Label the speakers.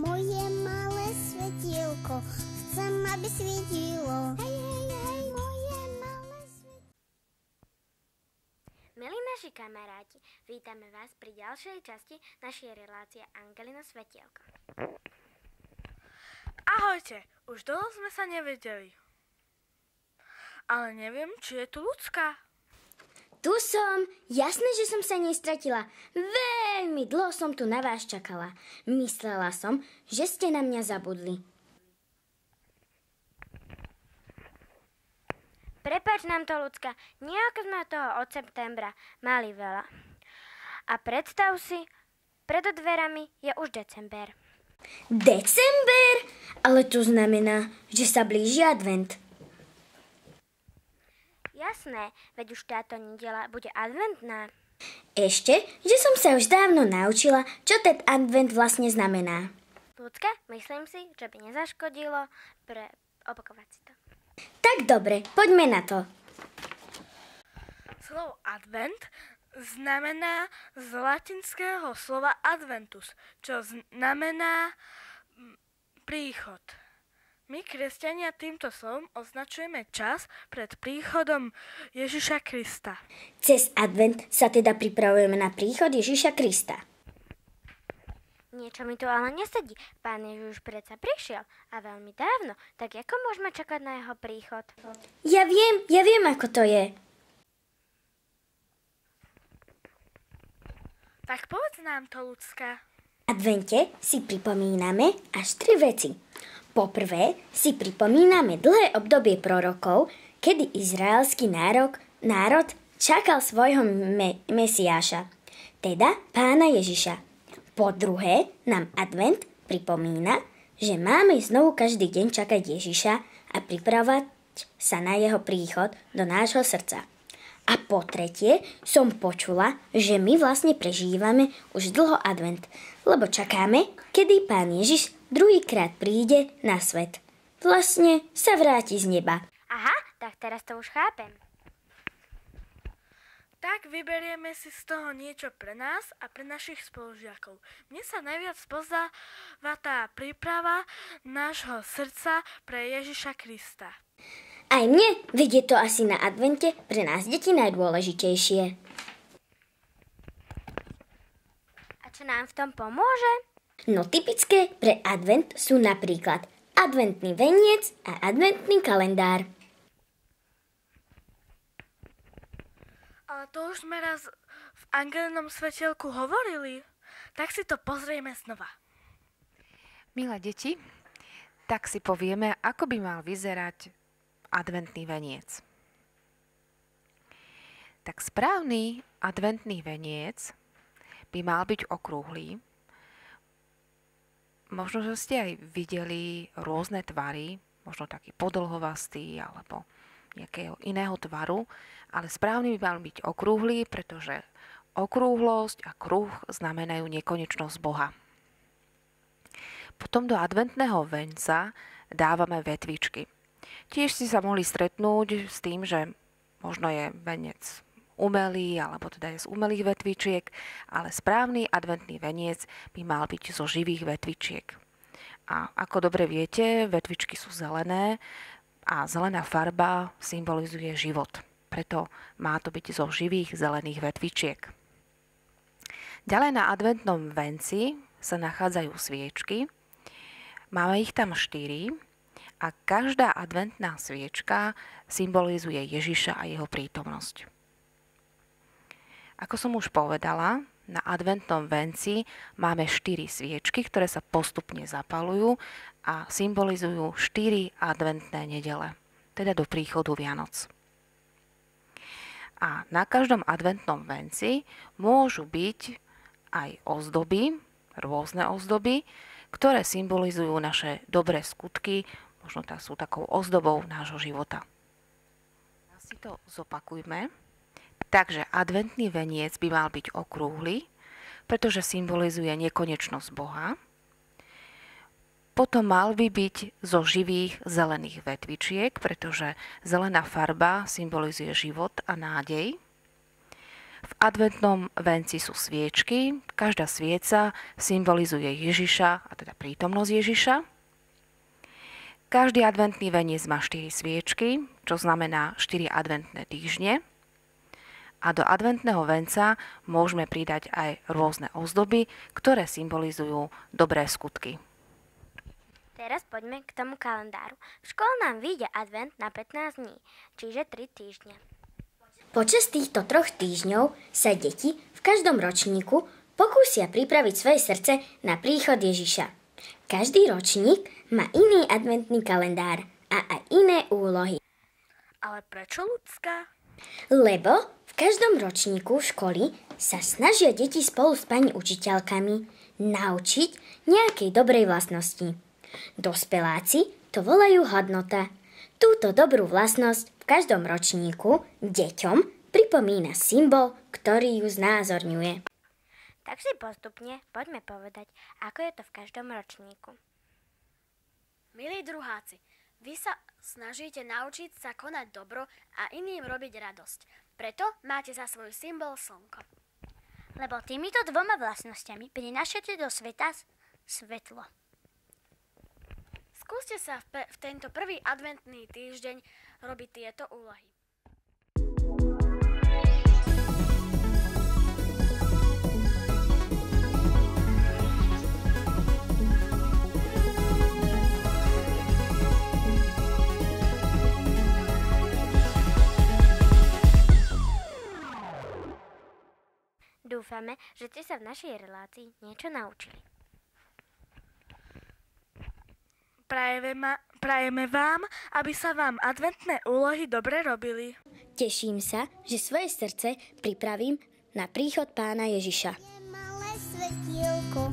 Speaker 1: Moje malé svetielko, chcem, aby svietilo. Hej, hej, hej, moje malé svetielko.
Speaker 2: Milí naši kamaráti, vítame vás pri ďalšej časti našej relácie Angelino svetielko.
Speaker 3: Ahojte, už dlho sme sa nevedeli. Ale neviem, či je tu Ľudská.
Speaker 4: Tu som. Jasné, že som sa nestratila. Veľmi dlho som tu na vás čakala. Myslela som, že ste na mňa zabudli.
Speaker 2: Prepáč nám to, Ľudská, nejako sme toho od septembra mali veľa. A predstav si, pred dverami je už december.
Speaker 4: December? Ale to znamená, že sa blíži advent.
Speaker 2: Jasné, veď už táto nedeľa bude adventná.
Speaker 4: Ešte, že som sa už dávno naučila, čo ten advent vlastne znamená.
Speaker 2: Ľudská, myslím si, že by nezaškodilo opakovať si to.
Speaker 4: Tak dobre, poďme na to.
Speaker 3: Slovo advent znamená z latinského slova adventus, čo znamená príchod. My, kresťania, týmto slovom označujeme čas pred príchodom Ježiša Krista.
Speaker 4: Cez advent sa teda pripravujeme na príchod Ježiša Krista.
Speaker 2: Niečo mi tu ale nesedí. Pán Ježiš predsa prišiel a veľmi dávno, tak ako môžeme čakať na jeho príchod?
Speaker 4: Ja viem, ako to je.
Speaker 3: Tak povedz nám to, Ľudská.
Speaker 4: V advente si pripomíname až 3 veci. Poprvé si pripomíname dlhé obdobie prorokov, kedy izraelský národ čakal svojho Mesiáša, teda Pána Ježiša. Po druhé nám advent pripomína, že máme znovu každý deň čakať Ježiša a pripravať sa na jeho príchod do nášho srdca. A po tretie som počula, že my vlastne prežívame už dlho advent, lebo čakáme, kedy Pán Ježiš druhýkrát príde na svet. Vlastne sa vráti z neba.
Speaker 2: Aha, tak teraz to už chápem.
Speaker 3: Tak vyberieme si z toho niečo pre nás a pre našich spolužiakov. Mne sa najviac pozdáva tá príprava nášho srdca pre Ježiša Krista.
Speaker 4: Aj mne, veď je to asi na advente pre nás deti najdôležitejšie.
Speaker 2: A čo nám v tom pomôže?
Speaker 4: No typické pre advent sú napríklad adventný veniec a adventný kalendár.
Speaker 3: Ale to už sme raz v Angelinom svetielku hovorili, tak si to pozrieme znova.
Speaker 5: Milé deti, tak si povieme, ako by mal vyzerať adventný veniec. Tak správny adventný veniec by mal byť okrúhly. Možno, že ste aj videli rôzne tvary, možno taký podlhovastý alebo nejakého iného tvaru, ale správny by mal byť okrúhly, pretože okrúhlosť a kruh znamenajú nekonečnosť Boha. Potom do adventného venca dávame vetvičky. Tiež ste sa mohli stretnúť s tým, že možno je venec umelý, alebo teda je z umelých vetvičiek, ale správny adventný veniec by mal byť zo živých vetvičiek. A ako dobre viete, vetvičky sú zelené a zelená farba symbolizuje život. Preto má to byť zo živých zelených vetvičiek. Ďalej na adventnom venci sa nachádzajú sviečky. Máme ich tam 4 a každá adventná sviečka symbolizuje Ježiša a jeho prítomnosť. Ako som už povedala, na adventnom venci máme 4 sviečky, ktoré sa postupne zapalujú a symbolizujú 4 adventné nedele, teda do príchodu Vianoc. A na každom adventnom venci môžu byť aj ozdoby, rôzne ozdoby, ktoré symbolizujú naše dobré skutky, možno sú takou ozdobou nášho života. Si to zopakujme. Takže adventný veniec by mal byť okrúhly, pretože symbolizuje nekonečnosť Boha. Potom mal by byť zo živých zelených vetvičiek, pretože zelená farba symbolizuje život a nádej. V adventnom venci sú sviečky, každá svieca symbolizuje Ježiša, a teda prítomnosť Ježiša. Každý adventný veniec má 4 sviečky, čo znamená 4 adventné týždne. A do adventného venca môžeme pridať aj rôzne ozdoby, ktoré symbolizujú dobré skutky.
Speaker 2: Teraz poďme k tomu kalendáru. V škole nám vyjde advent na 15 dní, čiže 3 týždne.
Speaker 4: Počas týchto 3 týždňov sa deti v každom ročníku pokúsia pripraviť svoje srdce na príchod Ježiša. Každý ročník má iný adventný kalendár a aj iné úlohy.
Speaker 3: Ale prečo ľudská?
Speaker 4: Lebo v každom ročníku školy sa snažia deti spolu s pani učiteľkami naučiť nejakej dobrej vlastnosti. Dospeláci to volajú hodnota. Túto dobrú vlastnosť v každom ročníku deťom pripomína symbol, ktorý ju znázorňuje.
Speaker 2: Tak si postupne poďme povedať, ako je to v každom ročníku.
Speaker 6: Milí druháci, vy sa snažíte naučiť sa konať dobro a iným robiť radosť. Preto máte za svoj symbol slnko.
Speaker 1: Lebo týmito 2 vlastnosťami prinášate do sveta svetlo.
Speaker 6: Skúste sa v tento prvý adventný týždeň robiť tieto úlohy.
Speaker 2: Dúfame, že ste sa v našej relácii niečo naučili.
Speaker 3: Prajeme vám, aby sa vám adventné úlohy dobre robili.
Speaker 4: Teším sa, že svoje srdce pripravím na príchod Pána Ježiša.
Speaker 1: Malé svetielko